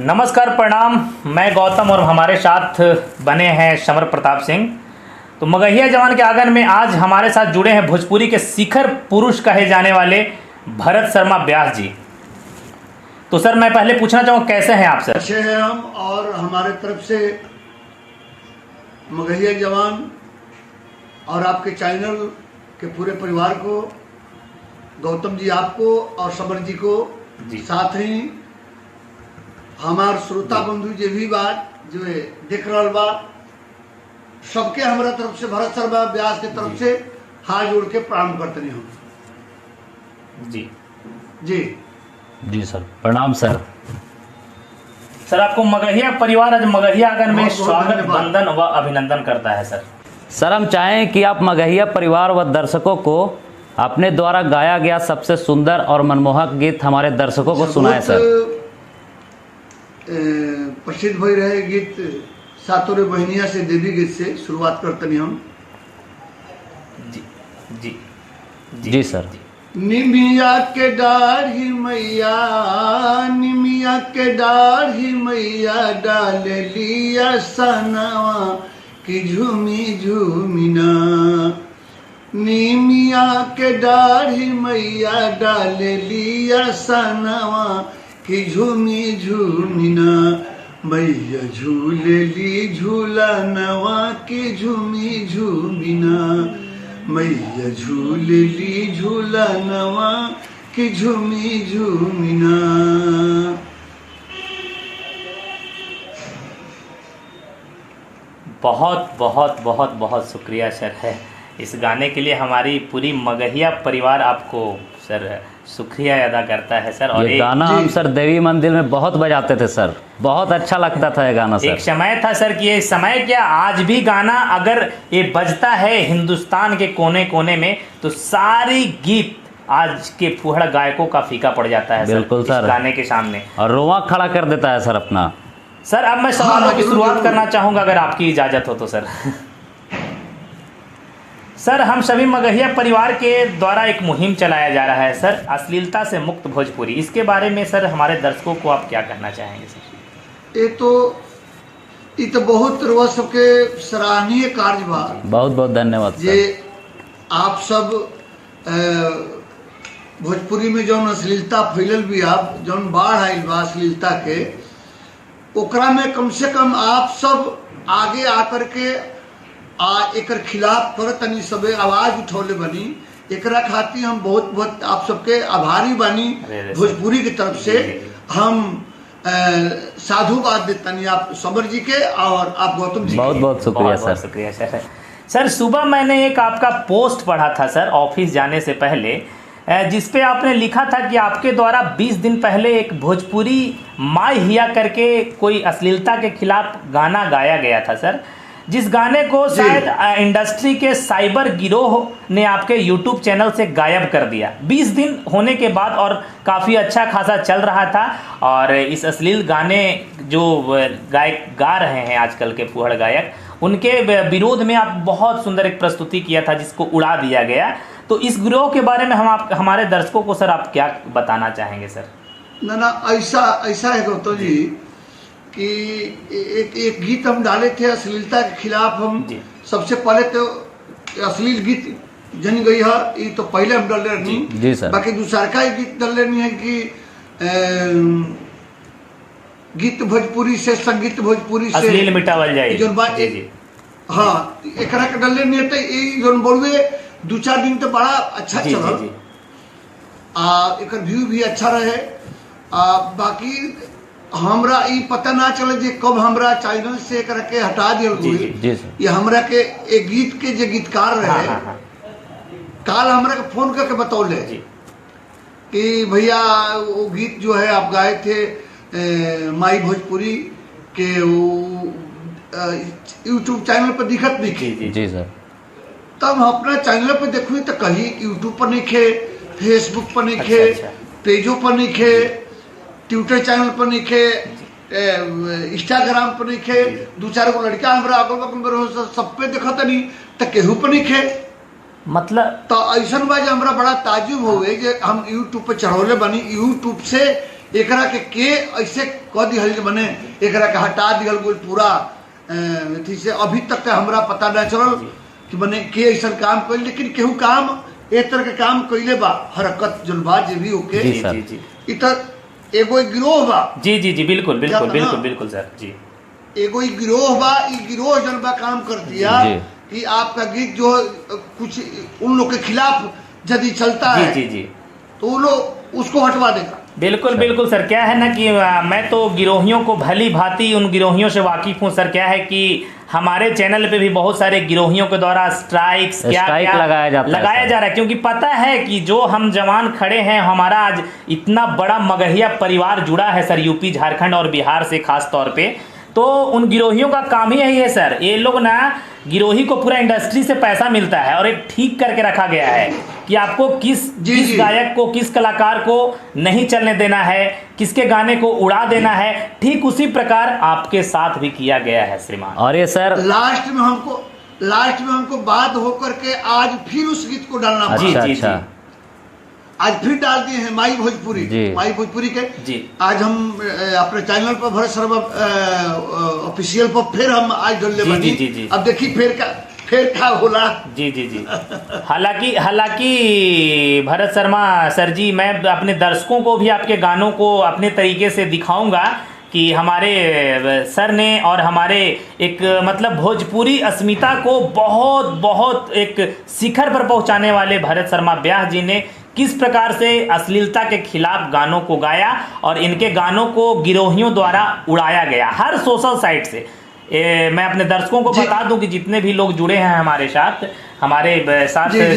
नमस्कार, प्रणाम। मैं गौतम और हमारे साथ बने हैं समर प्रताप सिंह। तो मगहिया जवान के आंगन में आज हमारे साथ जुड़े हैं भोजपुरी के शिखर पुरुष कहे जाने वाले भरत शर्मा व्यास जी। तो सर, मैं पहले पूछना चाहूँगा, कैसे हैं आप सर? अच्छे हैं हम, और हमारे तरफ से मगहिया जवान और आपके चैनल के पूरे परिवार को, गौतम जी आपको और समर जी को, साथ ही हमार श्रोता बंधु जे भी बात जो है देख रहा बा, सबके हमारा तरफ से, भरत शर्मा व्यास के तरफ से हाथ जोड़ के प्रणाम करते हैं हम। जी जी जी सर, प्रणाम सर। सर, आपको मगहिया परिवार आज मगहिया आंगन में बहुत बहुत स्वागत, धन्यवाद। वंदन व अभिनंदन करता है सर। सर, हम चाहें कि आप मगहिया परिवार व दर्शकों को अपने द्वारा गाया गया सबसे सुंदर और मनमोहक गीत हमारे दर्शकों को सुनाएं सर। प्रसिद्ध हो रहे गीत सातों रे बहनिया से देवी गीत से शुरुआत करते हैं हम। जी जी जी सर। निमिया के डाढ़ी मैया, निमिया के डाढ़ी मैया, डाल लिया सनावा की झूमी झूमिना। निमिया के डाढ़ी मैया, डाल लिया सनावा की झूमी झूमिना। मैया झूलेली झूलनवा की झूमी झूमिना। मैया झूलेली झूलनवा की झूमी झूमिना। बहुत बहुत बहुत बहुत शुक्रिया सर है इस गाने के लिए। हमारी पूरी मगहिया परिवार आपको सर शुक्रिया अदा करता है सर। और ये गाना हम सर देवी मंदिर में बहुत बजाते थे सर, बहुत अच्छा लगता था ये गाना सर। एक समय था सर कि ये समय क्या, आज भी गाना अगर ये बजता है हिंदुस्तान के कोने कोने में तो सारी गीत आज के फूहड़ गायकों का फीका पड़ जाता है बिल्कुल सर, इस गाने के सामने, और रोआ खड़ा कर देता है सर अपना। सर, अब मैं सवालों की शुरुआत करना चाहूँगा अगर आपकी इजाज़त हो तो सर। सर, हम सभी मगहिया परिवार के द्वारा एक मुहिम चलाया जा रहा है सर, अश्लीलता से मुक्त भोजपुरी। इसके बारे में सर हमारे दर्शकों को आप क्या कहना चाहेंगे सर? ये तो बहुत रुआ सबके सराहनीय कार्य बा। बहुत बहुत धन्यवाद जे सर। आप सब भोजपुरी में जौन अश्लीलता फैलल भी, आप जौन बाढ़ आयल बा अश्लीलता के, ओकरा में कम से कम आप सब आगे आकर के एकर खिलाफ कर तनी सबे आवाज उठौले बनी। एकरा खातिर हम बहुत बहुत आप सबके आभारी बानी। भोजपुरी की तरफ से हम साधुवाद देतनी आप समर जी के और आप गौतम जी। बहुत बहुत शुक्रिया सर। शुक्रिया सर। सर, सुबह मैंने एक आपका पोस्ट पढ़ा था सर ऑफिस जाने से पहले, जिसपे आपने लिखा था कि आपके द्वारा 20 दिन पहले एक भोजपुरी माय हिया करके कोई अश्लीलता के खिलाफ गाना गाया गया था सर, जिस गाने को शायद इंडस्ट्री के साइबर गिरोह ने आपके यूट्यूब चैनल से गायब कर दिया 20 दिन होने के बाद, और काफ़ी अच्छा खासा चल रहा था। और इस अश्लील गाने जो गायक गा रहे हैं आजकल के फूहड़ गायक, उनके विरोध में आप बहुत सुंदर एक प्रस्तुति किया था जिसको उड़ा दिया गया। तो इस गिरोह के बारे में हमारे दर्शकों को सर आप क्या बताना चाहेंगे सर? ना ऐसा है गौतम जी कि एक गीत हम डाले थे अश्लीलता के खिलाफ। हम सबसे पहले तो अश्लील गीत जन गई है, ये तो पहले हम डाले नहीं जी सर। बाकी दूसरा का गीत डाले नहीं है कि गीत भोजपुरी से, संगीत भोजपुरी से अश्लील मिटावल जाए जो बात। हाँ, एकरा के डाले नहीं है ये जो बोलवे 2-4 दिन तो बड़ा अच्छा चल, एक व्यू भी अच्छा रहे। बाकी हमरा ये पता ना चले जे कब हमरा चैनल से एक के हटा दिया हुए। ये हमरा के एक गीत के जो गीतकार रहे, काल हमरा के फोन करके बतौले कि भैया वो गीत जो है आप गाए थे माई भोजपुरी के, वो यूट्यूब चैनल पर दिखत नहीं थे। जी सर। तब हम अपना चैनल पर देखू तो कहीं यूट्यूब पर नहीं खे, फेसबुक पर नहीं खे, पेजों पर नहीं खे, ट्विटर चैनल पर नहीं खे, इंस्टाग्राम पर नहीं खे। 2-4 गो लड़का हमरा अगल बगल सब पे देखा नहीं तो केहू पर नहीं खे। मतलब तो ऐसा बात हमरा बड़ा ताजुब हो गए कि हम यूट्यूब पे चढ़ौले बनी। यूट्यूब से एकरा के ऐसे कह दिहल मने एकरा के हटा दिहल कोई पूरा अथी से अभी तक हमरा पता न चलल कि मने के ऐसा काम कर, लेकिन केहू काम एक तरह के काम कैले बा, हरकत जुलबा जे भी होके इतर एगो गिरोह बा। जी जी जी बिल्कुल बिल्कुल बिल्कुल बिल्कुल सर जी। एगो गिरोह बा, गिरोह जन बा काम कर दिया कि आपका गीत जो कुछ उन लोग के खिलाफ यदि चलता है जी जी तो वो लोग उसको हटवा देगा। बिल्कुल बिल्कुल सर। क्या है ना कि मैं तो गिरोहियों को भली भांति उन गिरोहियों से वाकिफ हूँ सर। क्या है कि हमारे चैनल पे भी बहुत सारे गिरोहियों के द्वारा स्ट्राइक लगाया जा रहा है, क्योंकि पता है कि जो हम जवान खड़े हैं, हमारा आज इतना बड़ा मगहिया परिवार जुड़ा है सर यूपी झारखंड और बिहार से खास तौर पे, तो उन गिरोहियों का काम ही यही है सर। ये लोग ना गिरोही को पूरा इंडस्ट्री से पैसा मिलता है और एक ठीक करके रखा गया है कि आपको किस गायक को, किस कलाकार को नहीं चलने देना है, किसके गाने को उड़ा देना है। ठीक उसी प्रकार आपके साथ भी किया गया है श्रीमान। और ये सर लास्ट में हमको बात होकर के आज फिर उस गीत को डालना पड़ा। अच्छा आज फिर डाल दिए हैं माई भोजपुरी के जी। आज हम अपने चैनल पर भरत शर्मा ऑफिशियल पर फिर हम आज डालने वाले जी। अब देखिए फिर क्या होला। जी जी जी। हालांकि भरत शर्मा सर जी, मैं अपने दर्शकों को भी आपके गानों को अपने तरीके से दिखाऊंगा कि हमारे सर ने और हमारे एक मतलब भोजपुरी अस्मिता को बहुत बहुत एक शिखर पर पहुंचाने वाले भरत शर्मा ब्याह जी ने किस प्रकार से अश्लीलता के खिलाफ गानों को गाया और इनके गानों को गिरोहियों द्वारा उड़ाया गया हर सोशल साइट से। मैं अपने दर्शकों को बता दूं कि जितने भी लोग जुड़े हैं हमारे साथ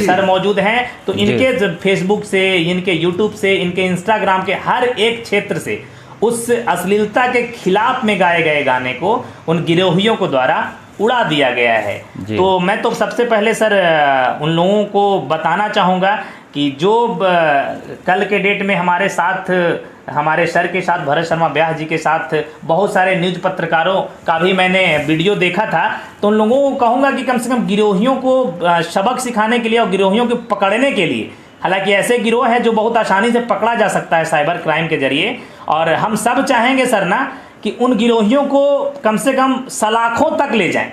सर मौजूद हैं, तो इनके फेसबुक से, इनके यूट्यूब से, इनके इंस्टाग्राम के हर एक क्षेत्र से उस अश्लीलता के खिलाफ में गाए गए गाने को उन गिरोहियों को द्वारा उड़ा दिया गया है। तो मैं तो सबसे पहले सर उन लोगों को बताना चाहूँगा कि जो कल के डेट में हमारे साथ, हमारे सर के साथ, भरत शर्मा ब्याह जी के साथ बहुत सारे न्यूज़ पत्रकारों का भी मैंने वीडियो देखा था, तो उन लोगों को कहूँगा कि कम से कम गिरोहियों को सबक सिखाने के लिए और गिरोहियों को पकड़ने के लिए, हालांकि ऐसे गिरोह है जो बहुत आसानी से पकड़ा जा सकता है साइबर क्राइम के जरिए, और हम सब चाहेंगे सर ना कि उन गिरोहियों को कम से कम सलाखों तक ले जाएं।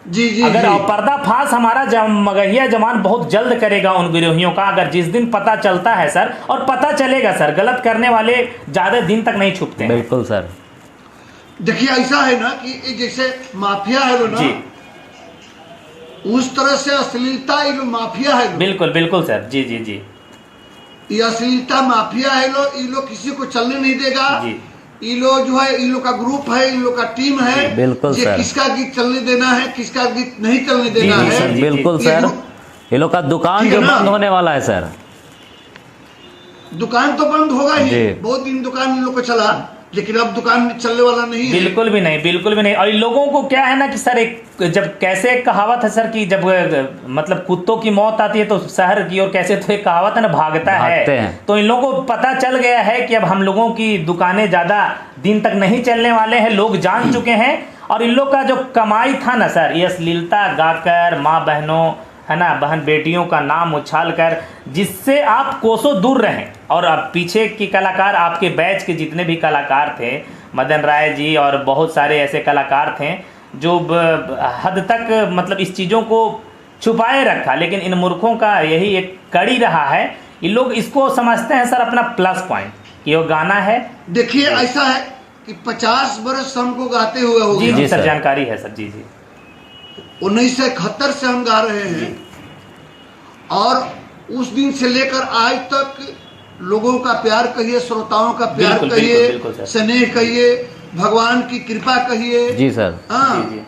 जी अगर पर्दाफाश हमारा मगहिया जवान बहुत जल्द करेगा उन गिरोहियों का, अगर जिस दिन पता चलता है सर, और पता चलेगा सर, गलत करने वाले ज्यादा दिन तक नहीं छुपते हैं। बिल्कुल सर। देखिए ऐसा है ना कि जैसे माफिया है ना जी, उस तरह से अश्लीलता ये माफिया है। बिल्कुल बिल्कुल सर। जी जी जी। ये अश्लीलता माफिया है ये लोग किसी को चलने नहीं देगा जी। ये लोग जो है, इन लोग का ग्रुप है, इन लोग का टीम है। बिल्कुल सर। किसका गीत चलने देना है, किसका गीत नहीं चलने देना है। सर, बिल्कुल सर। ये लोग का दुकान जो बंद होने वाला है सर, दुकान तो बंद होगा ही, बहुत दिन दुकान इन लोग को चला, लेकिन अब दुकान चलने वाला नहीं है। बिल्कुल भी नहीं, बिल्कुल भी नहीं। और लोगों को क्या है ना कि सर एक कैसे एक कहावत है सर कि जब मतलब कुत्तों की मौत आती है तो शहर की ओर कैसे, तो एक कहावत है ना, भागता है। तो इन लोगों को पता चल गया है कि अब हम लोगों की दुकानें ज्यादा दिन तक नहीं चलने वाले हैं, लोग जान चुके हैं। और इन लोग का जो कमाई था ना सर, ये अश्लीलता गाकर, माँ बहनों है ना, बहन बेटियों का नाम उछाल कर, जिससे आप कोसों दूर रहें। और अब पीछे की कलाकार, आपके बैच के जितने भी कलाकार थे, मदन राय जी और बहुत सारे ऐसे कलाकार थे जो हद तक मतलब इस चीज़ों को छुपाए रखा, लेकिन इन मूर्खों का यही एक कड़ी रहा है। ये लोग इसको समझते हैं सर अपना प्लस पॉइंट कि वो गाना है। देखिए ऐसा है कि 50 वर्ष हमको गाते हुए हो गया। जी सर, जानकारी है सर। जी जी। 1971 से हम गा रहे हैं और उस दिन से लेकर आज तक लोगों का प्यार कहिए, श्रोताओं का प्यार कहिए, स्नेह कहिए, भगवान की कृपा कहिए जी सर, हाँ,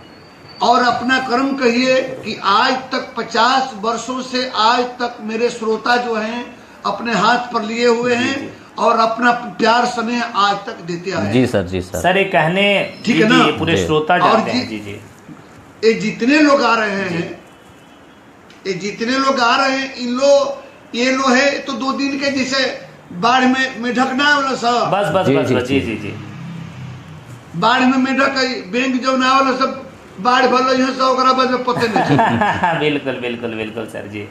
और अपना कर्म कहिए कि आज तक 50 वर्षों से आज तक मेरे श्रोता जो हैं अपने हाथ पर लिए हुए हैं और अपना प्यार स्नेह आज तक देते आए। जी सर, जी सर। सर ये कहने ठीक है ना, पूरे श्रोता जानते हैं। जी जी। ये जितने लोग आ रहे हैं, ये जितने लोग आ रहे हैं, ये लो है तो 2 दिन के जैसे बाढ़ में ढकना वाला सब, बस बस बस बस। जी जी जी। बाढ़ में मेढक बैंक जो ना वाला सब बाढ़ भलो यहाँ से ओकरा बाद में पते नहीं। बिल्कुल बिल्कुल बिल्कुल सर जी।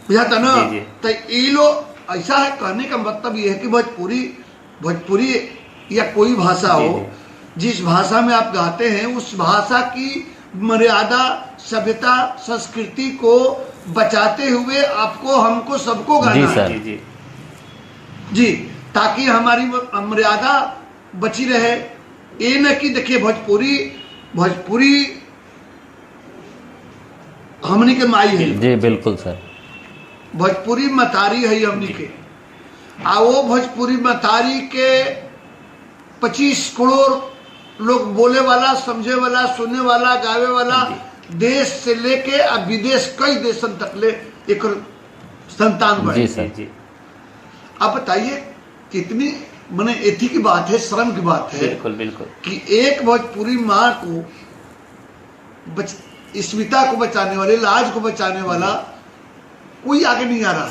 बुझाता ना। तो ये लो ऐसा है, कहने का मतलब ये है कि भोजपुरी भोजपुरी या कोई भाषा हो, जिस भाषा में आप गाते हैं उस भाषा की मर्यादा, सभ्यता, संस्कृति को बचाते हुए आपको, हमको, सबको गाना है जी, ताकि हमारी मर्यादा बची रहे। ये न कि देखिए भोजपुरी हमनी के माई है जी, बिल्कुल सर। भोजपुरी मतारी है हमनी के, आ वो भोजपुरी मतारी के 25 करोड़ लोग बोले वाला, समझे वाला, सुनने वाला, गावे वाला, देश से लेके अब विदेश कई देशन तक ले एक संतान बने। अब बताइए कितनी माने एथी की बात है, शर्म की बात है। बिल्कुल बिल्कुल कि एक भोजपुरी माँ को स्मिता को बचाने वाले, लाज को बचाने वाला कोई आगे नहीं आ रहा।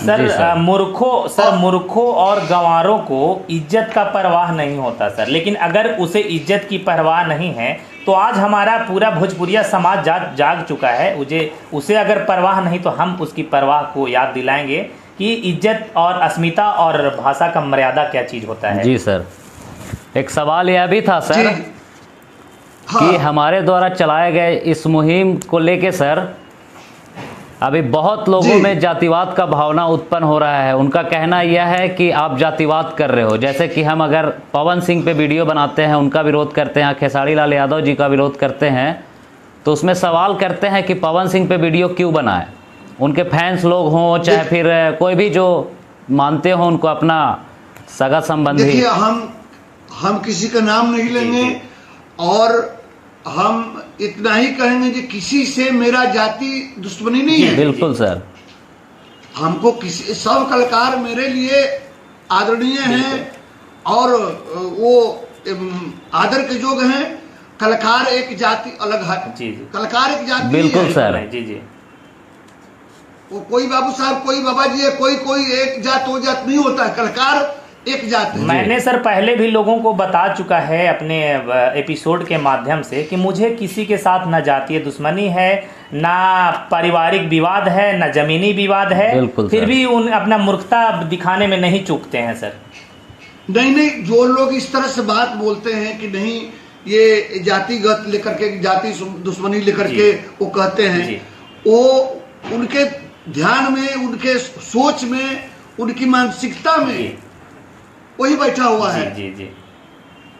सर मूर्खों और गंवारों को इज्जत का परवाह नहीं होता सर, लेकिन अगर उसे इज्जत की परवाह नहीं है तो आज हमारा पूरा भोजपुरिया समाज जाग चुका है। उसे अगर परवाह नहीं तो हम उसकी परवाह को याद दिलाएंगे कि इज्जत और अस्मिता और भाषा का मर्यादा क्या चीज़ होता है। जी सर, एक सवाल यह भी था सर कि हमारे द्वारा चलाए गए इस मुहिम को लेके सर अभी बहुत लोगों में जातिवाद का भावना उत्पन्न हो रहा है। उनका कहना यह है कि आप जातिवाद कर रहे हो। जैसे कि हम अगर पवन सिंह पे वीडियो बनाते हैं, उनका विरोध करते हैं, खेसारी लाल यादव जी का विरोध करते हैं, तो उसमें सवाल करते हैं कि पवन सिंह पे वीडियो क्यों बनाए। उनके फैंस लोग हों चाहे फिर कोई भी जो मानते हो उनको अपना सगा संबंधी। देखिए हम किसी का नाम नहीं लेंगे और हम इतना ही कहेंगे कि किसी से मेरा जाति दुश्मनी नहीं है। बिल्कुल सर, हमको किसी, सब कलाकार मेरे लिए आदरणीय हैं और वो आदर के योग्य हैं। कलाकार एक जाति अलग है, कलाकार एक जाति बिल्कुल सर। जी वो कोई बाबू साहब, कोई बाबा जी है, कोई एक जात वो जात नहीं होता है, कलाकार एक जात है। मैंने सर पहले भी लोगों को बता चुका है अपने एपिसोड के माध्यम से कि मुझे किसी के साथ ना जातीय दुश्मनी है, ना पारिवारिक विवाद है, ना जमीनी विवाद है, फिर भी उन अपना मूर्खता दिखाने में नहीं चूकते हैं सर। नहीं, जो लोग इस तरह से बात बोलते हैं कि नहीं ये जातिगत लेकर के, जाति दुश्मनी लेकर के वो कहते हैं, वो उनके ध्यान में, उनके सोच में, उनकी मानसिकता में वही बैठा हुआ है। जी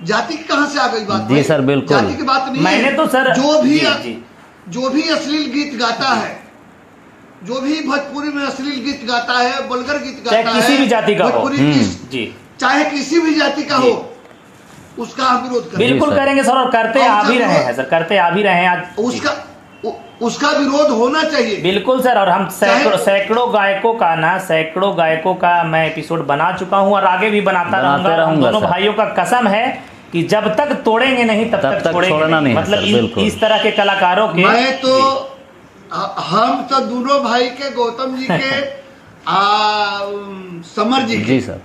जाति कहाँ से आ गई बात? जी सर, बिल्कुल जाति की बात नहीं मैंने है। तो सर जो भी अश्लील गीत गाता है, जो भी भोजपुरी में अश्लील गीत गाता है, वल्गर गीत गाता है, किसी भी जाति का हो, चाहे किसी भी जाति का हो, उसका हम विरोध करेंगे। बिल्कुल करेंगे सर, और करते आ भी रहे हैं सर, करते आ भी रहे हैं। आज उसका विरोध होना चाहिए। बिल्कुल सर, और हम सैकड़ों गायकों का मैं एपिसोड बना चुका हूं और आगे भी बनाता रहूंगा। दोनों भाइयों का कसम है कि जब तक तोड़ेंगे नहीं तब तक छोड़ना नहीं। मतलब इस तरह के कलाकारों के मैं तो हम तो दोनों भाई के, गौतम जी के समर जी सर,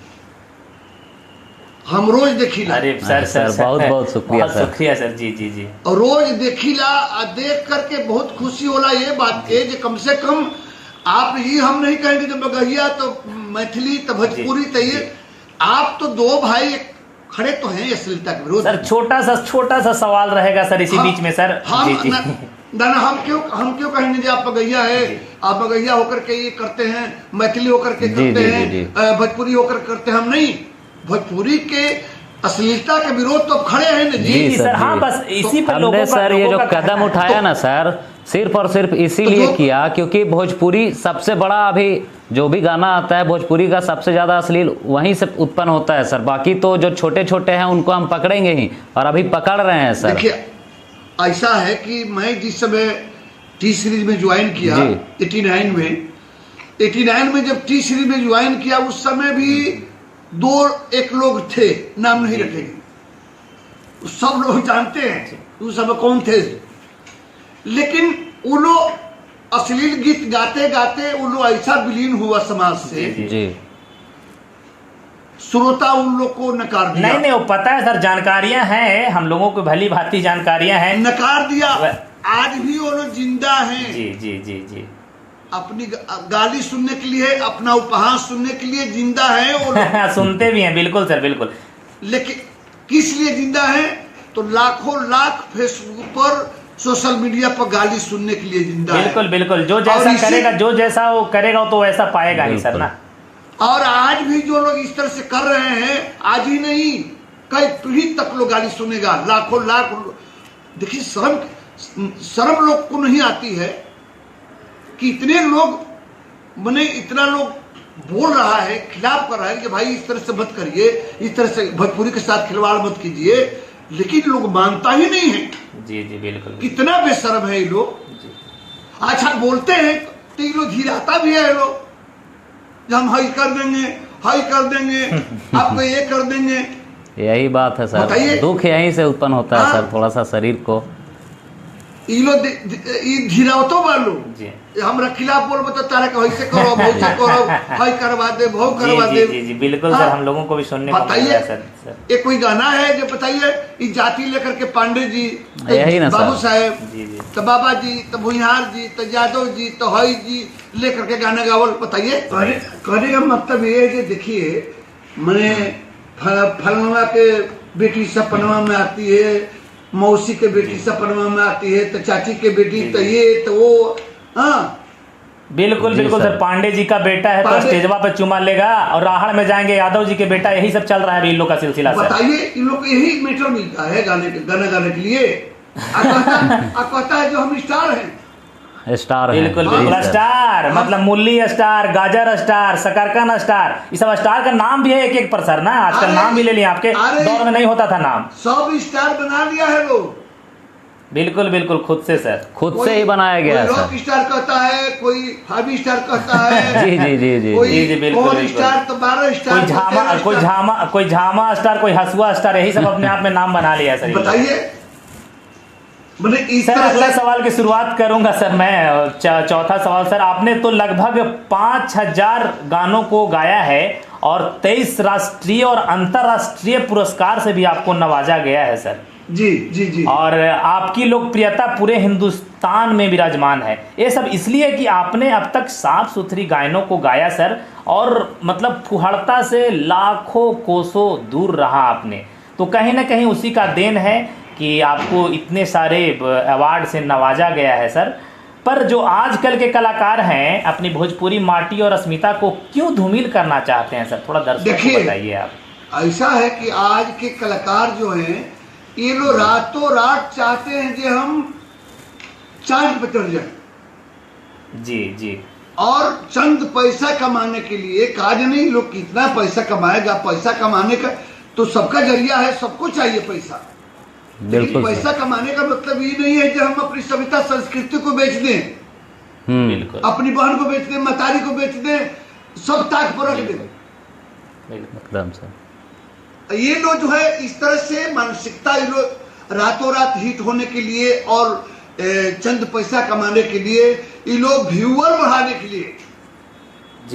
हम रोज देखिला। अरे सर बहुत शुक्रिया सर। जी और रोज देखिला, देख करके बहुत खुशी होला। ये बात है जो कम से कम आप ये हम नहीं कहेंगे जो मगहिया तो मैथिली तो भोजपुरी तो ये आप तो दो भाई खड़े तो हैं अश्लीलता के विरोध। सर छोटा सा सवाल रहेगा सर इसी बीच में सर। हम क्यों कहेंगे जी आप मगहिया है, आप मगहिया होकर के ये करते हैं, मैथिली होकर के करते हैं, भोजपुरी होकर करते हैं। हम नहीं, भोजपुरी के अश्लीलता के विरोध तो खड़े हैं ना जी सर। हाँ, बस इसी पर हमने सर ये जो कदम उठाया ना सर, सिर्फ और सिर्फ इसीलिए किया क्योंकि भोजपुरी सबसे बड़ा, अभी जो भी गाना आता है भोजपुरी का सबसे ज्यादा अश्लील वहीं से उत्पन्न होता है सर। बाकी तो जो छोटे छोटे हैं उनको हम पकड़ेंगे ही, और अभी पकड़ रहे हैं सर। देखिए ऐसा है कि मैं जिस समय टी सीरीज में ज्वाइन किया 89 में जब टी सीरीज में ज्वाइन किया उस समय भी एक लोग थे, नाम नहीं रखेंगे, सब लोग जानते हैं उस समय कौन थे। लेकिन वो लोग अश्लील गीत गाते गाते वो लोग ऐसा विलीन हुआ समाज से, श्रोता उन लोग को नकार दिया। नहीं वो पता है सर, जानकारियां हैं, हम लोगों को भली भांति जानकारियां हैं, नकार दिया। आज भी वो लोग जिंदा हैं। जी अपनी गाली सुनने के लिए, अपना उपहास सुनने के लिए जिंदा है वो लोग। सुनते भी हैं, बिल्कुल सर, बिल्कुल। लेकिन किस लिए जिंदा है? तो लाखों लाख फेसबुक पर, सोशल मीडिया पर गाली सुनने के लिए जिंदा है। बिल्कुल बिल्कुल, जो जैसा करेगा, जो जैसा वो करेगा तो वैसा पाएगा ही सर ना। और आज भी जो लोग इस तरह से कर रहे हैं, आज ही नहीं कई पीढ़ी तक लोग गाली सुनेगा, लाखों लाख। देखिए शर्म लोग को नहीं आती है कि इतने लोग मैंने इतना लोग बोल रहा है, खिलाफ कर रहा है कि भाई इस तरह से मत करिए, इस तरह से भोजपुरी के साथ खिलवाड़ मत कीजिए, लेकिन लोग मानता ही नहीं है। जी जी बिल्कुल। कितना बेशर्म है ये लोग। अच्छा बोलते हैं तो ये लोग धीराता भी है ये लोग, हम हाई कर देंगे, हाई कर देंगे, आपको ये कर देंगे। यही बात है सर, दुख यहीं से उत्पन्न होता है सर, थोड़ा सा शरीर को ये लोग धीरावतो वालो हमरा खिलाफ बोल बता तारा के वैसे करो, वैसे करो, हाई करवा दे, भौ करवा दे। जी जी बिल्कुल सर, हम लोगों को भी सुनने को मिला है सर। ये कोई गाना है जो बताइए, ये जाति लेकर के पांडे जी, यही ना बाबू साहेब, जी जी, तो बाबा जी, तो भुइहार जी, तो यादव जी, तो हई जी लेकर के गाना गावल। बताइए कहने का मतलब ये है कि देखिए मैंने फलनवा के बेटी सपनवा में आती है, मौसी के बेटी सपनवा में आती है, तो चाची के बेटी तो ये तो वो। हाँ बिल्कुल बिल्कुल सर, पांडे जी का बेटा है तो स्टेजवा पे चुमा लेगा, और राहड़ में जाएंगे यादव जी के बेटा, यही सब चल रहा है इन लोग का सिलसिला। बताइए इन लोग को यही मैटर मिलता है गाना गाने के लिए। कहता है जो हम स्टार हैं, स्टार बिल्कुल बिल्कुल स्टार, मतलब मूली स्टार, गाजर स्टार, शकरकंद स्टार, ये सब स्टार का नाम भी है एक एक पर सर ना। आजकल नाम भी ले लिया, आपके दौर में नहीं होता था नाम, सब स्टार बना लिया है लोग। बिल्कुल बिल्कुल खुद से सर, खुद से ही बनाया गया है सर। रॉक स्टार कहता है, कोई 5 स्टार कहता है। जी जी जी जी कोई जी बिल्कुल स्टार तो 12 स्टार, कोई झामा स्टार, कोई हसुआ स्टार, यही सब अपने आप में नाम बना लिया सर। बताइए सर अगला सवाल की शुरुआत करूंगा सर मैं, चौथा सवाल सर, आपने तो लगभग 5000 गानों को गाया है और 23 राष्ट्रीय और अंतर्राष्ट्रीय पुरस्कार से भी आपको नवाजा गया है सर। जी जी जी। और आपकी लोकप्रियता पूरे हिंदुस्तान में विराजमान है। ये सब इसलिए कि आपने अब तक साफ सुथरी गायनों को गाया सर, और मतलब फुहड़ता से लाखों कोसों दूर रहा आपने, तो कहीं ना कहीं उसी का देन है कि आपको इतने सारे अवार्ड से नवाजा गया है सर। पर जो आजकल के कलाकार हैं अपनी भोजपुरी माटी और अस्मिता को क्यों धूमिल करना चाहते हैं सर, थोड़ा दर्शकों को बताइए आप। ऐसा है कि आज के कलाकार जो हैं ये लोग रातों रात चाहते हैं कि हम चांद पर चढ़ जाए। जी जी। और चंद पैसा कमाने के लिए, काज नहीं, लोग कितना पैसा कमाएगा, पैसा कमाने का तो सबका जरिया है, सबको चाहिए पैसा। लेकिन पैसा कमाने का मतलब ये नहीं है कि हम अपनी सभ्यता संस्कृति को बेच दें, बिल्कुल, अपनी बहन को बेच दें, मतारी को बेच दें, सब ताक पर रख दें। एकदम सर। ये लोग जो है इस तरह से मानसिकता, ये लोग रातों रात हिट होने के लिए और चंद पैसा कमाने के लिए, ये लोग व्यूअर बढ़ाने के लिए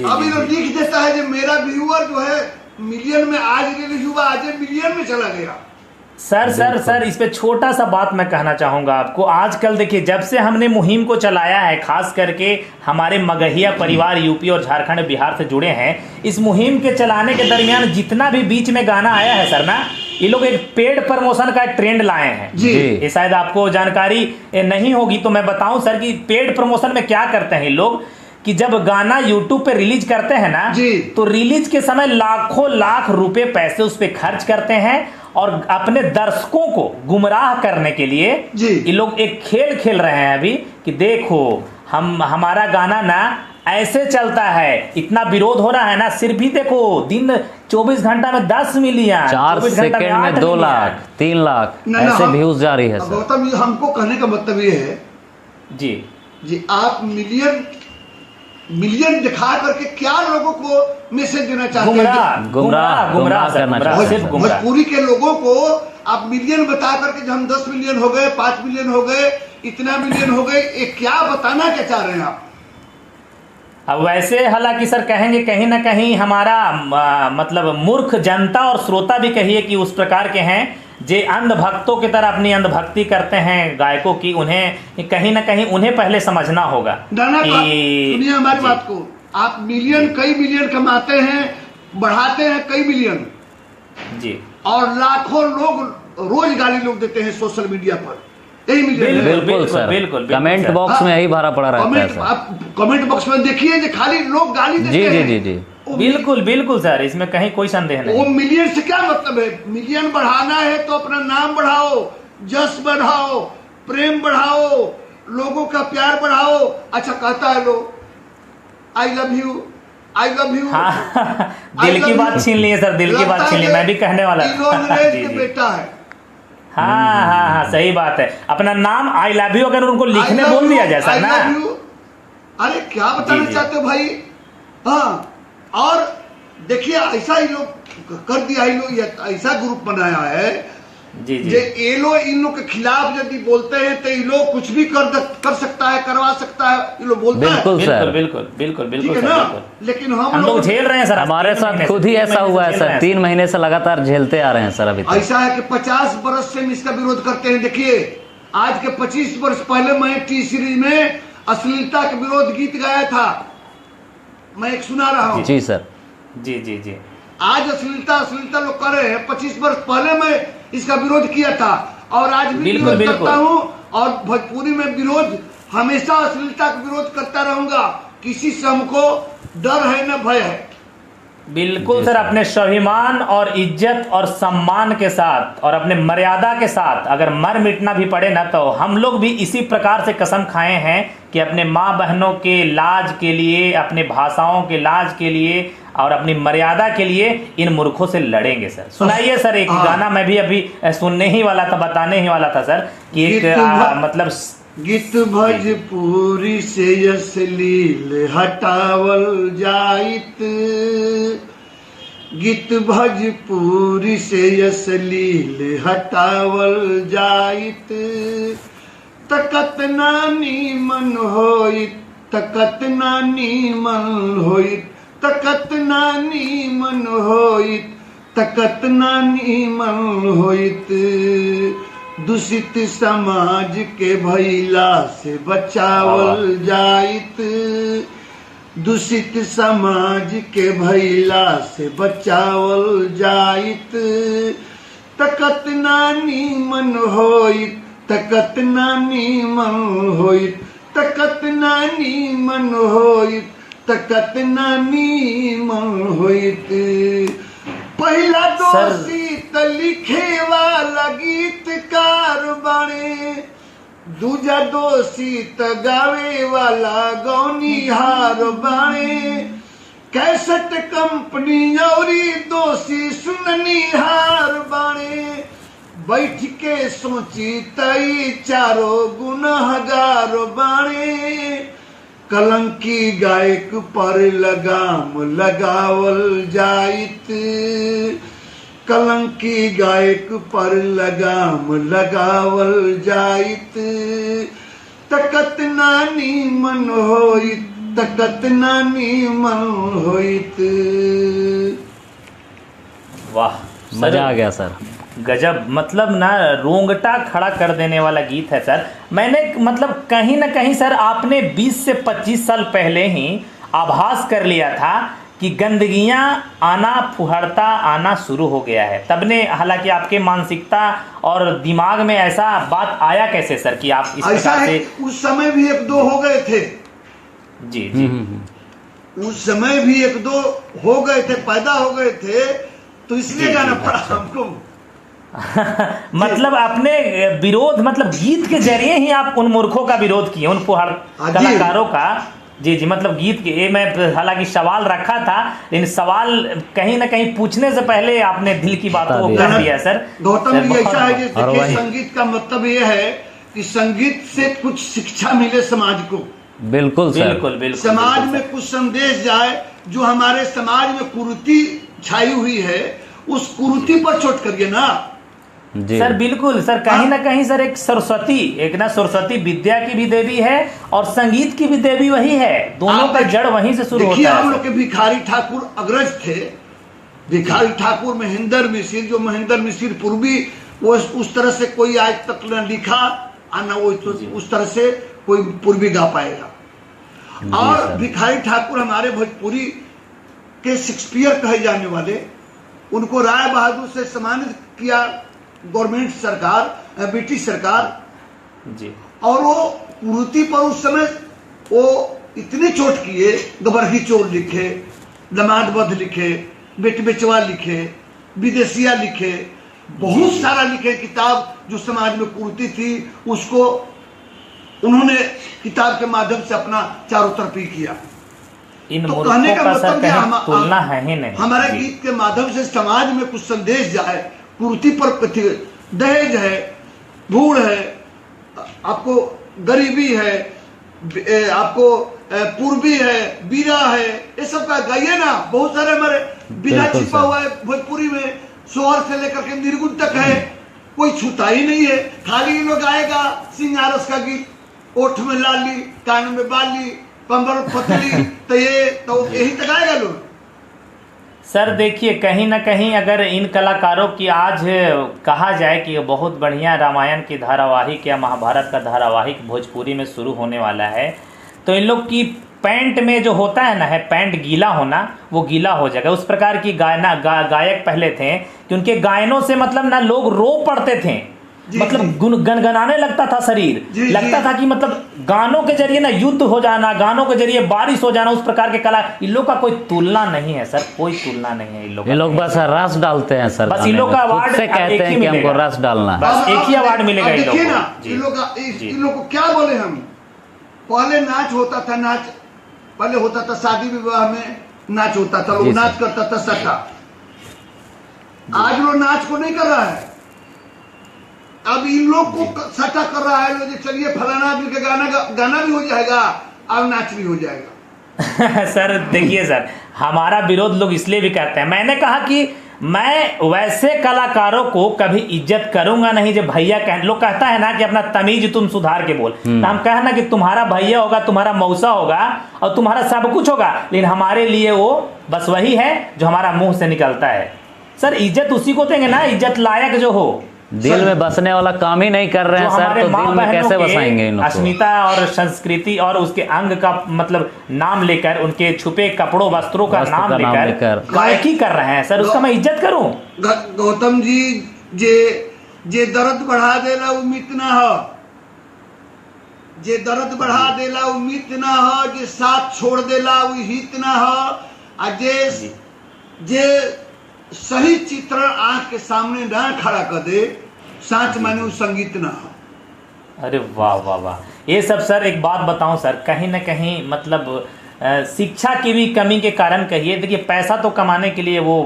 अब ये लोग लिख देता है कि मेरा व्यूअर जो है मिलियन में आज रिलीज हुआ, आज मिलियन में चला गया। सर इस पे छोटा सा बात मैं कहना चाहूँगा आपको। आजकल देखिए, जब से हमने मुहिम को चलाया है, खास करके हमारे मगहिया परिवार यूपी और झारखंड बिहार से जुड़े हैं, इस मुहिम के चलाने के दरमियान जितना भी बीच में गाना आया है सर ना, ये लोग एक पेड प्रमोशन का ट्रेंड लाए हैं जी। ये शायद आपको जानकारी नहीं होगी तो मैं बताऊं सर कि पेड प्रमोशन में क्या करते हैं लोग, कि जब गाना यूट्यूब पे रिलीज करते हैं ना जी, तो रिलीज के समय लाखों लाख रुपए पैसे उस पर खर्च करते हैं और अपने दर्शकों को गुमराह करने के लिए ये लोग एक खेल खेल रहे हैं अभी कि देखो हमारा गाना ना ऐसे चलता है, इतना विरोध हो रहा है ना, सिर्फ ही देखो दिन 24 घंटा में 10 मिलियन, 4 सेकंड में 2 लाख 3 लाख ऐसे व्यूज जा रही है सर। गौतम, हमको कहने का मतलब ये है जी आप मिलियन दिखा करके क्या लोगों को मैसेज देना चाहते हैं? गुमराह करना चाहते हैं। भोजपुरी के लोगों को आप मिलियन बता करके, हम 10 मिलियन हो गए, 5 मिलियन हो गए, इतना मिलियन हो गए, ये क्या बताना क्या चाह रहे हैं आप? अब वैसे हालांकि सर कहेंगे कहीं ना कहीं हमारा मतलब मूर्ख जनता और श्रोता भी कहिए कि उस प्रकार के हैं जे अंधभक्तों की तरह अपनी अंधभक्ति करते हैं गायकों की, उन्हें कहीं ना कहीं उन्हें पहले समझना होगा। सुनिए हमारी बात को, आप मिलियन कई मिलियन कमाते हैं, बढ़ाते हैं कई मिलियन जी, और लाखों लोग रोज गाली लोग देते हैं सोशल मीडिया पर, यही मिलियन है। बिल्कुल सर, बिल्कुल कमेंट सर। बॉक्स में यही भरा पड़ा रहता है कमेंट, सर। आप कमेंट बॉक्स में देखिए जो खाली लोग गाली देते जी जी हैं। जी जी वो बिल्कुल बिल्कुल सर, इसमें कहीं कोई संदेह वो नहीं। मिलियन से क्या मतलब है? मिलियन बढ़ाना है तो अपना नाम बढ़ाओ, जस बढ़ाओ, प्रेम बढ़ाओ, लोगों का प्यार बढ़ाओ। अच्छा कहता है लोग I love you, I love you. हाँ दिल की बात छीन लिए सर, दिल की बात छीन ली, मैं भी कहने वाला था। जी के जी। बेटा है। हाँ हाँ हाँ सही बात है, अपना नाम आई लव यू अगर उनको लिखने I love बोल दिया you, जाए सर I ना। love you। अरे क्या बताना जी। चाहते हो भाई? हाँ, और देखिए ऐसा ही लोग कर दिया, ही लोग ऐसा ग्रुप बनाया है जी जी जे ये लोग इन लोग के खिलाफ यदि बोलते हैं तो ये लोग कुछ भी कर सकता है, करवा सकता है, ये लोग बोलते हैं। बिल्कुल बिल्कुल सर, बिल्कुल बिल्कुल ठीक बिल्कुल है सर, ना? बिल्कुल। लेकिन हम लोग झेल रहे हैं सर, हमारे 3 साथ महीने खुद से, ही 3 ऐसा महीने हुआ से है झेल सर, रहे हैं। 3 महीने से लगातार झेलते आ रहे हैं सर। अभी तक ऐसा है कि 50 वर्ष से हम इसका विरोध करते हैं। देखिए आज के 25 वर्ष पहले मैं टी सीरीज में अश्लीलता के विरोध गीत गाया था, मैं एक सुना रहा हूँ। जी सर, जी जी जी आज अश्लीलता लोग कर रहे हैं, 25 वर्ष पहले मैं इसका विरोध किया था और आज भी बिल्कुल, विरोध करता बिल्कुल। हूँ। और भोजपुरी में विरोध हमेशा अश्लीलता का विरोध करता रहूंगा। किसी से हमको डर है न भय है। बिल्कुल सर, अपने स्वाभिमान और इज्जत और सम्मान के साथ और अपने मर्यादा के साथ अगर मर मिटना भी पड़े ना, तो हम लोग भी इसी प्रकार से कसम खाए हैं कि अपने माँ बहनों के लाज के लिए, अपने भाषाओं के लाज के लिए और अपनी मर्यादा के लिए इन मूर्खों से लड़ेंगे सर। सुनाइए सर एक गाना, मैं भी अभी सुनने ही वाला था, बताने ही वाला था सर कि एक मतलब गीत भोजपुरी से अश्लील हटावल जाइत, गीत भोजपुरी से अश्लील हटावल जाइत, तकत नानी मन होइत, तकत नानी मन होइत, तकत नानी मन होइत, तकत नानी मन होइत, दूषित समाज के भैला से बचावल जाइत, दूषित समाज के भैला से बचावल जाइत, तकत नानी मन होइत, तकत नानी मन होइत, तकत नानी मन होइत, तकत नानी मन होइत। पहला दोषी त लिखे वाला गीतकार बने, दूजा दोषी त गावे वाला गौनिहार बने, कैसेट कंपनी औरी दोषी सुननिहार बने, बैठ के सोची तई चारों गुनहगार बने, कलंकी गायक पर लगाम लगावल जाइत, कलंकी गायक पर लगाम लगावल जाइत, तकत नानी मन होइत, तकत नानी मन होइत। वाह मजा आ गया सर, गजब, मतलब ना रोंगटा खड़ा कर देने वाला गीत है सर। मैंने मतलब कहीं ना कहीं सर आपने 20 से 25 साल पहले ही आभास कर लिया था कि गंदगियां आना, फुहड़ता आना शुरू हो गया है। तब ने हालांकि आपके मानसिकता और दिमाग में ऐसा बात आया कैसे सर कि आप इस ऐसा प्रकार है से? उस समय भी 1-2 हो गए थे, जी जी उस समय भी 1-2 हो गए थे, पैदा हो गए थे, तो इसलिए जी, गाना जी, पड़ा हमको। मतलब अपने विरोध, मतलब गीत के जरिए ही आप उन मूर्खों का विरोध किए, उन फुहाड़ कलाकारों का। जी जी, मतलब गीत के ये मैं हालांकि सवाल रखा था, लेकिन सवाल कहीं ना कहीं पूछने से पहले आपने दिल की बातों को कर दिया सर। गौतम जी ऐसा है और कि वही- संगीत का मतलब ये है कि संगीत से कुछ शिक्षा मिले समाज को, बिल्कुल सर, बिल्कुल बिल्कुल समाज बिल्कुल, में कुछ संदेश जाए। जो हमारे समाज में कुरीति छाई हुई है, उस कुरीति पर चोट करिए ना जी सर। बिल्कुल सर, कहीं ना कहीं सर एक सरस्वती, एक ना सरस्वती विद्या की भी देवी है और संगीत की भी देवी वही है, दोनों का जड़ वहीं से शुरू देखिए होता है हम सर। लोग के भिखारी ठाकुर अग्रज थे, भिखारी ठाकुर महेंद्र मिश्र, जो महेंद्र मिश्र पूर्वी, वो उस तरह से कोई आज तक न लिखा और न वो उस तरह से कोई पूर्वी गा पाएगा। और भिखारी ठाकुर हमारे भोजपुरी के शेक्सपियर कहे जाने वाले, उनको राय बहादुर से सम्मानित किया गवर्नमेंट सरकार, ब्रिटिश सरकार जी। और वो कुरीति पर उस समय वो इतने चोट किए, गबरगी चोर लिखे, दमादबद्ध लिखे, बेट बेचवा लिखे, विदेशिया लिखे, बहुत सारा लिखे किताब जो समाज में कुरीति थी उसको उन्होंने किताब के माध्यम से अपना चारों तरफी किया। इन तो कहने का मतलब कहीं तुलना है ही नहीं। हमारे गीत के माध्यम से समाज में कुछ संदेश जाए, कुरीति पर दहेज है, भूड़ है, आपको गरीबी है, आपको पूर्वी है, बीरा है, ये सब का गाइए ना। बहुत सारे हमारे बीरा छिपा हुआ है भोजपुरी में, सोहर से लेकर के निर्गुण तक है, कोई छूता ही नहीं है। खाली लोग गाएगा सिंगारस का गीत, ओठ में लाली, कान में बाली, कमर पतली, तो यही तक आएगा लोग। सर देखिए, कहीं ना कहीं अगर इन कलाकारों की आज कहा जाए कि बहुत बढ़िया रामायण की धारावाहिक या महाभारत का धारावाहिक भोजपुरी में शुरू होने वाला है, तो इन लोग की पैंट में जो होता है ना, है पैंट गीला होना, वो गीला हो जाएगा। उस प्रकार की गायक पहले थे कि उनके गायनों से मतलब ना लोग रो पड़ते थे, मतलब गनगनाने लगता था शरीर, लगता था कि मतलब गानों के जरिए ना युद्ध हो जाना, गानों के जरिए बारिश हो जाना, उस प्रकार के कला। इन लोग का कोई तुलना नहीं है सर, कोई तुलना नहीं है। इन लोग बस रस डालते हैं सर, बस इन लोग का अवार्ड से कहते हैं कि हमको रस डालना, बस एक ही अवार्ड मिलेगा इन लोग को। इन लोग को क्या बोले हम, पहले नाच होता था, नाच पहले होता था, शादी विवाह में नाच होता था, लोग नाच करता था सट्टा। आज लोग नाच को नहीं कर रहा है, अब इन लोग को सट्टा कर रहा है लोग, चलिए फलाना आदमी के गाना भी हो जाएगा और नाच भी हो जाएगा। सर देखिए सर, हमारा विरोध लोग इसलिए भी करते हैं। मैंने कहा कि मैं वैसे कलाकारों को कभी इज्जत करूंगा नहीं जो भैया लोग कहता है ना कि अपना तमीज तुम सुधार के बोल, तो हम कहना कि तुम्हारा भैया होगा, तुम्हारा मौसा होगा और तुम्हारा सब कुछ होगा, लेकिन हमारे लिए वो बस वही है जो हमारा मुंह से निकलता है। सर इज्जत उसी को देंगे ना, इज्जत लायक जो हो, दिल में बसने वाला काम ही नहीं कर रहे हैं सर, तो दिल में कैसे बसाएंगे इनको? अस्मिता और संस्कृति और उसके अंग का मतलब नाम लेकर, उनके छुपे कपड़ों वस्त्रों का नाम लेकर गायकी कर रहे हैं सर, उसका मैं इज्जत करूं? गौतम जी, जे दर्द बढ़ा देला उम्मीद ना हो, जे दर्द बढ़ा देला उम्मीद ना हो, जे साथ छोड़ देला वो हित ना हो, जे सही चित्रण आंख के सामने ना खड़ा कर दे, साच माने वो संगीत ना हो। अरे वाह वाह वाह। ये सब सर एक बात बताऊं सर, कहीं ना कहीं मतलब शिक्षा की भी कमी के कारण कहिए। देखिए पैसा तो कमाने के लिए वो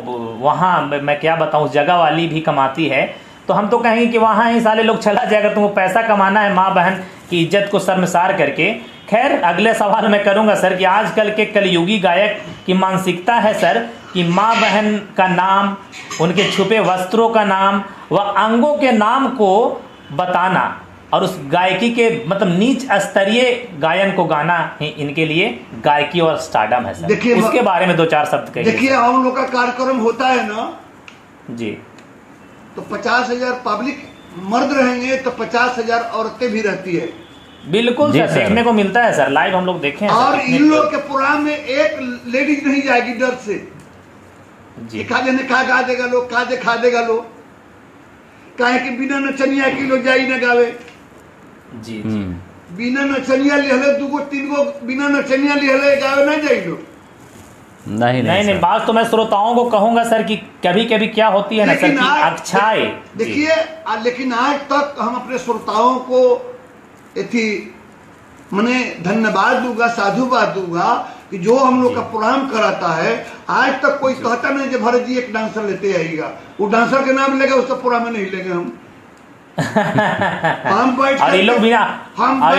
वहाँ मैं क्या बताऊं, जगह वाली भी कमाती है, तो हम तो कहेंगे कि वहाँ ही साले लोग चला जाएगा, तुमको पैसा कमाना है माँ बहन की इज्जत को शर्मसार करके। खैर अगले सवाल मैं करूँगा सर कि आजकल के कलयुगी गायक की मानसिकता है सर कि माँ बहन का नाम, उनके छुपे वस्त्रों का नाम व अंगों के नाम को बताना और उस गायकी के मतलब नीच स्तरीय गायन को गाना ही इनके लिए गायकी और स्टारडम है सर। देखिए उसके बारे में दो चार शब्द कहिए। देखिए हम लोग का कार्यक्रम होता है ना जी, तो 50,000 पब्लिक मर्द रहेंगे तो 50,000 औरतें भी रहती है। बिल्कुल सर, देखने को मिलता है सर, लाइव हम लोग देखे हैं। और इन लोग के प्रोग्राम में एक लेडीज नहीं जाएगी डर से जी, खा गा देगा लोग, खा देगा लोग, काहे कि बिना नचनिया की लोग जाई न गावे जी, बिना नचनिया लिहले दूगो तीनगो बिना नचनिया लिहले गावे नहीं जाई लोग। नहीं बात तो मैं श्रोताओं को कहूंगा सर कि कभी कभी क्या होती है ना सर कि अक्षाए देखिए, लेकिन आज तक हम अपने श्रोताओं को मैंने धन्यवाद दूंगा, साधुवाद दूंगा कि जो हम लोग का प्रोग्राम कराता है, आज तक कोई कहता नहीं कि भरत जी एक डांसर लेते आएगा, वो डांसर के नाम लेगा उसका प्रोग्राम में नहीं लेंगे हम। हम बैठ और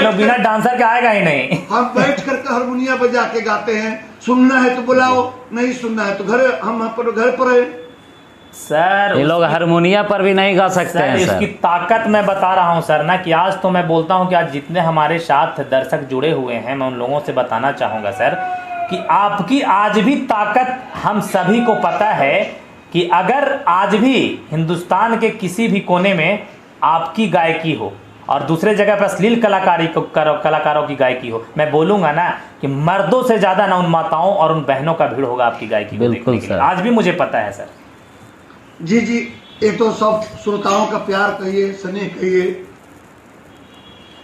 लोग बिना डांसर के आएगा ही नहीं। हम बैठ करके हारमोनिया बजा के गाते हैं, सुनना है तो बुलाओ, नहीं सुनना है तो हम घर पर है सर। ये लोग हारमोनिया पर भी नहीं गा सकते हैं सर। इसकी ताकत मैं बता रहा हूं सर ना कि आज तो मैं बोलता हूं कि आज जितने हमारे साथ दर्शक जुड़े हुए हैं, मैं उन लोगों से बताना चाहूंगा सर कि आपकी आज भी ताकत हम सभी को पता है कि अगर आज भी हिंदुस्तान के किसी भी कोने में आपकी गायकी हो और दूसरे जगह पर अश्लील कलाकारों की गायकी हो, मैं बोलूंगा ना कि मर्दों से ज्यादा ना उन माताओं और उन बहनों का भीड़ होगा आपकी गायकी को देखने के लिए। आज भी मुझे पता है सर। जी जी, ये तो सब श्रोताओं का प्यार कहिए, स्नेह कहिए।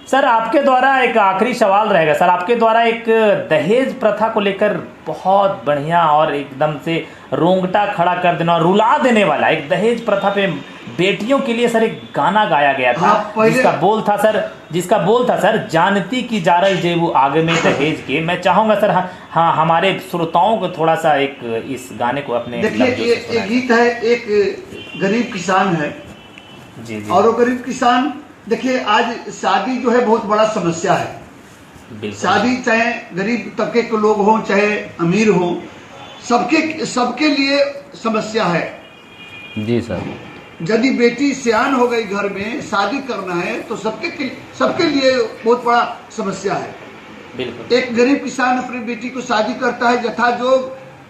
सर आपके द्वारा एक आखिरी सवाल रहेगा सर, आपके द्वारा एक दहेज प्रथा को लेकर बहुत बढ़िया और एकदम से रोंगटा खड़ा कर देना और रुला देने वाला एक दहेज प्रथा पे बेटियों के लिए सर एक गाना गाया गया था। हाँ, जिसका बोल था सर जानती की जारल जेबू आगे में दहेज के। मैं चाहूंगा सर हाँ हमारे श्रोताओं को थोड़ा सा एक इस गाने को अपने देखिए, ये गीत है, एक गरीब किसान है जी जी, और वो गरीब किसान, देखिए आज शादी जो है बहुत बड़ा समस्या है। शादी चाहे गरीब तबके के लोग हों चाहे अमीर हों, सबके लिए समस्या है। जी सर। यदि बेटी सियान हो गई घर में, शादी करना है तो सबके लिए बहुत बड़ा समस्या है। बिल्कुल। एक गरीब किसान अपनी बेटी को शादी करता है, यथाजोग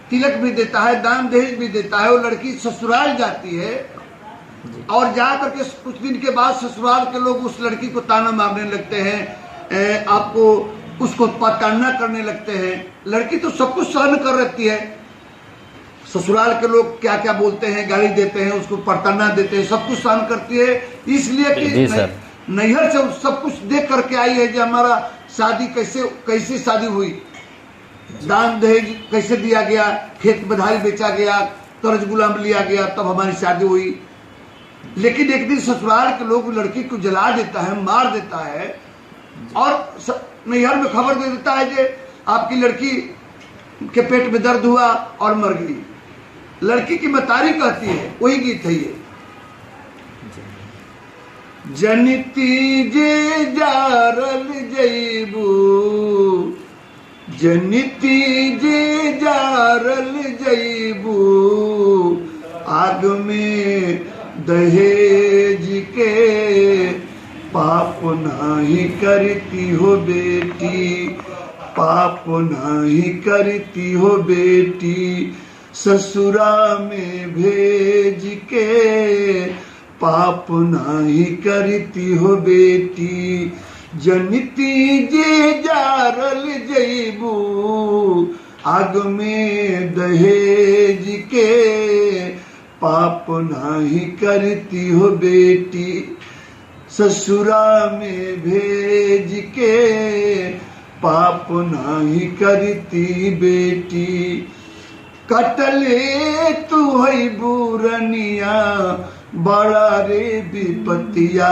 तिलक भी देता है, दान दहेज भी देता है, वो लड़की ससुराल जाती है और जा करके कुछ दिन के बाद ससुराल के लोग उस लड़की को ताना मारने लगते हैं, आपको उसको ताड़ना करने लगते हैं। लड़की तो सब कुछ सहन कर रहती है, ससुराल के लोग क्या क्या बोलते हैं, गाली देते हैं, उसको परताना देते हैं, सब कुछ सहन करती है, इसलिए कि नैहर से सब कुछ देख करके आई है कि हमारा शादी कैसे शादी हुई, दान दहेज कैसे दिया गया, खेत बधाई बेचा गया, कर्ज गुलाम लिया गया, तब हमारी शादी हुई। लेकिन एक दिन ससुराल के लोग लड़की को जला देता है, मार देता है और नैहर में खबर दे देता है कि आपकी लड़की के पेट में दर्द हुआ और मर गई। लड़की की मतारी कहती है, वही गीत है ये, जनिती जे जारल जईबू, जनिती जे जारल जईबू, आग में दहेज के, पाप नाही करती हो बेटी, पाप नाही करती हो बेटी, ससुरा में भेज के, पाप नाही करती हो बेटी, जनिती जे जारल जईबू, आग में दहेज के, पाप नाही करती हो बेटी, ससुरा में भेज के, पाप नाही करती बेटी, कटले तू है बुरनिया, बड़ा रे विपतिया,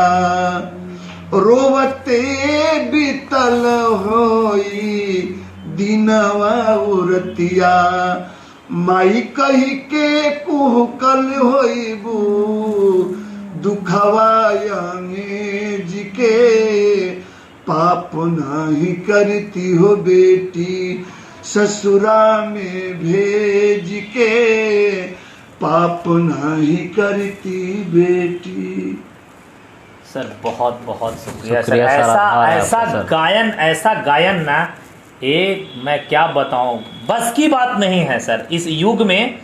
रोवते बीतल होई दिनवा उरतिया, माई कही के कुहकल होइबू, दुखवा अंगेज के, पाप नहीं करती हो बेटी, ससुरा में भेज के, पाप नहीं करती बेटी। सर बहुत बहुत शुक्रिया सर। ऐसा गायन ना एक मैं क्या बताऊं, बस की बात नहीं है सर। इस युग में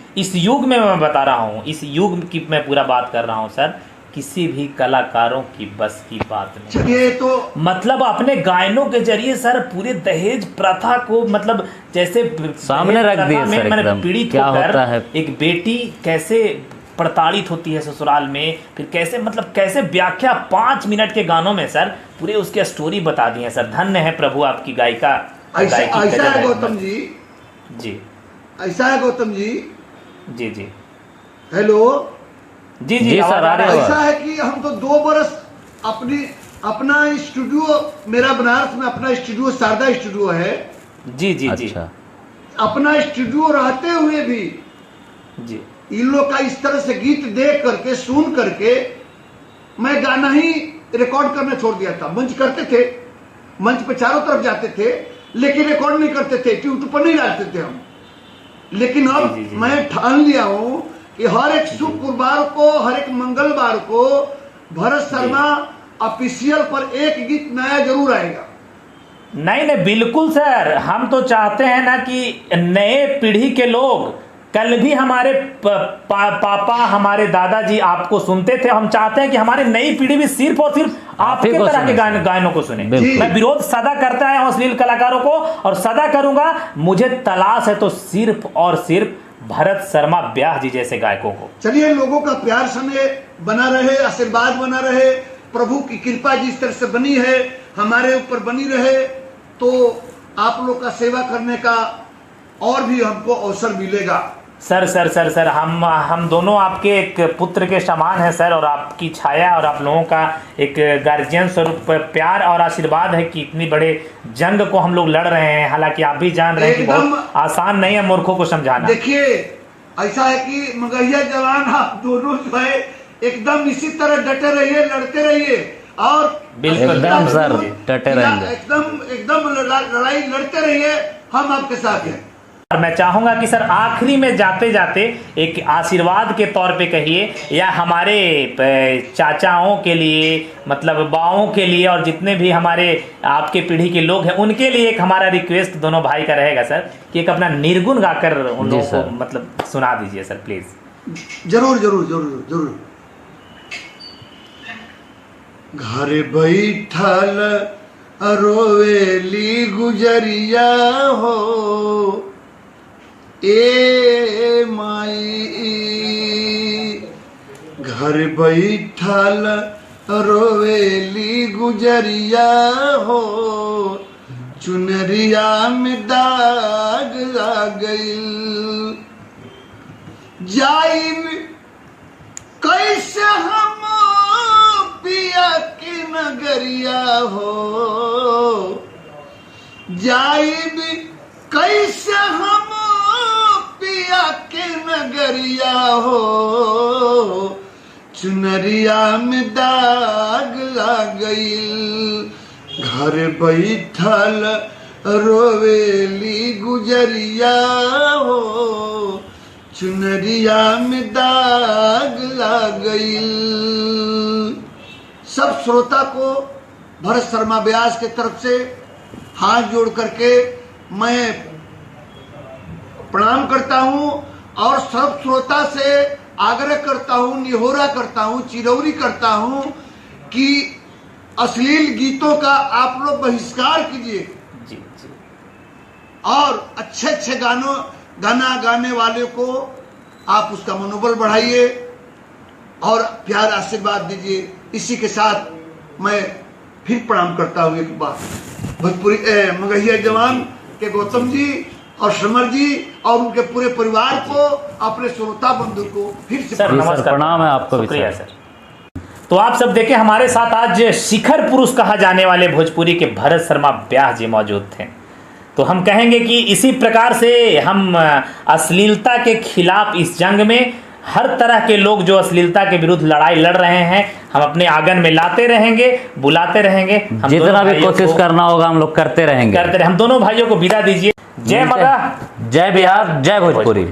मैं बता रहा हूं, इस युग की मैं पूरा बात कर रहा हूं सर, किसी भी कलाकारों की बस की बात नहीं। चलिए तो मतलब अपने गायनों के जरिए सर पूरे दहेज प्रथा को मतलब जैसे सामने रख दिए सर, मैंने पीड़ित होकर एक बेटी कैसे प्रताड़ित होती है ससुराल में, फिर कैसे व्याख्या 5 मिनट के गानों में सर पूरे उसकी स्टोरी बता दी है सर। धन्य है प्रभु आपकी गायिका। ऐसा है गौतम जी, जी ऐसा है गौतम जी, जी जी, हेलो जी जी सर, ऐसा है कि हम तो 2 बरस अपना स्टूडियो, मेरा बनारस में अपना स्टूडियो शारदा स्टूडियो है, जी जी जी, अपना स्टूडियो रहते हुए भी जी इन लोग का इस तरह से गीत देख करके सुन करके मैं गाना ही रिकॉर्ड करना छोड़ दिया था। मंच करते थे, मंच पे चारों तरफ जाते थे, लेकिन रिकॉर्ड नहीं करते थे, यूट्यूब पर नहीं डालते थे हम। लेकिन अब मैं ठान लिया हूं कि हर एक शुक्रवार को, हर एक मंगलवार को भरत शर्मा ऑफिशियल पर एक गीत नया जरूर आएगा। नहीं बिल्कुल सर, हम तो चाहते हैं ना कि नए पीढ़ी के लोग, कल भी हमारे पापा हमारे दादाजी आपको सुनते थे, हम चाहते हैं कि हमारी नई पीढ़ी भी सिर्फ और सिर्फ आपके तरह के गानों को सुने। मैं विरोध सदा करता है अश्लील कलाकारों को और सदा करूंगा। मुझे तलाश है तो सिर्फ और सिर्फ भरत शर्मा ब्याह जी जैसे गायकों को। चलिए, लोगों का प्यार समय बना रहे, आशीर्वाद बना रहे, प्रभु की कृपा जिस तरह से बनी है हमारे ऊपर बनी रहे, तो आप लोग का सेवा करने का और भी हमको अवसर मिलेगा। सर हम दोनों आपके एक पुत्र के समान हैं सर, और आपकी छाया और आप लोगों का एक गार्जियन स्वरूप प्यार और आशीर्वाद है कि इतनी बड़े जंग को हम लोग लड़ रहे हैं। हालांकि आप भी जान रहे हैं कि बहुत आसान नहीं है मूर्खों को समझाना। देखिए, ऐसा है कि मगहिया जवान आप दोनों जो है एकदम इसी तरह डटे रहिए, लड़ते रहिए, और बिल्कुल एकदम सर डटे रहेंगे, एकदम लड़ाई लड़ते रहिए, हम आपके साथ हैं। और मैं चाहूंगा कि सर आखिरी में जाते जाते एक आशीर्वाद के तौर पे कहिए, या हमारे चाचाओं के लिए, मतलब बाओं के लिए, और जितने भी हमारे आपके पीढ़ी के लोग हैं उनके लिए एक हमारा रिक्वेस्ट दोनों भाई का रहेगा सर कि एक अपना निर्गुण गाकर उन लोगों को मतलब सुना दीजिए सर प्लीज। जरूर जरूर जरूर जरूर। घर बैठल रोवेली गुजरिया हो, ए माई घर बैठल रोवेली गुजरिया हो, चुनरिया में दाग आ गइल, जाइब कैसे हम पिया की नगरिया हो, जाइब कैसे हम पिया के नगरिया हो, चुनरिया में दाग आ गइल, घर बैठल रोवेली गुजरिया हो, चुनरिया में दाग आ गइल। सब श्रोता को भरत शर्मा व्यास के तरफ से हाथ जोड़ करके मैं प्रणाम करता हूं, और सब श्रोता से आग्रह करता हूं, निहोरा करता हूं, चिरौरी करता हूं कि अश्लील गीतों का आप लोग बहिष्कार कीजिए, और अच्छे अच्छे गाना गाने वाले को आप उसका मनोबल बढ़ाइए और प्यार आशीर्वाद दीजिए। इसी के साथ मैं फिर प्रणाम करता हूँ एक बार भोजपुरी मगहिया जवान के गौतम जी और समर जी और उनके पूरे परिवार को, अपने श्रोता बंधु को फिर से नमस्कार, प्रणाम है आपको भी सर। तो आप सब देखें, हमारे साथ आज शिखर पुरुष कहा जाने वाले भोजपुरी के भरत शर्मा ब्याह जी मौजूद थे। तो हम कहेंगे कि इसी प्रकार से हम अश्लीलता के खिलाफ इस जंग में हर तरह के लोग जो अश्लीलता के विरुद्ध लड़ाई लड़ रहे हैं, हम अपने आंगन में लाते रहेंगे, बुलाते रहेंगे, हम जितना भी कोशिश करना होगा हम लोग करते रहेंगे। हम दोनों भाइयों को विदा दीजिए। जय मगह, जय बिहार, जय भोजपुरी।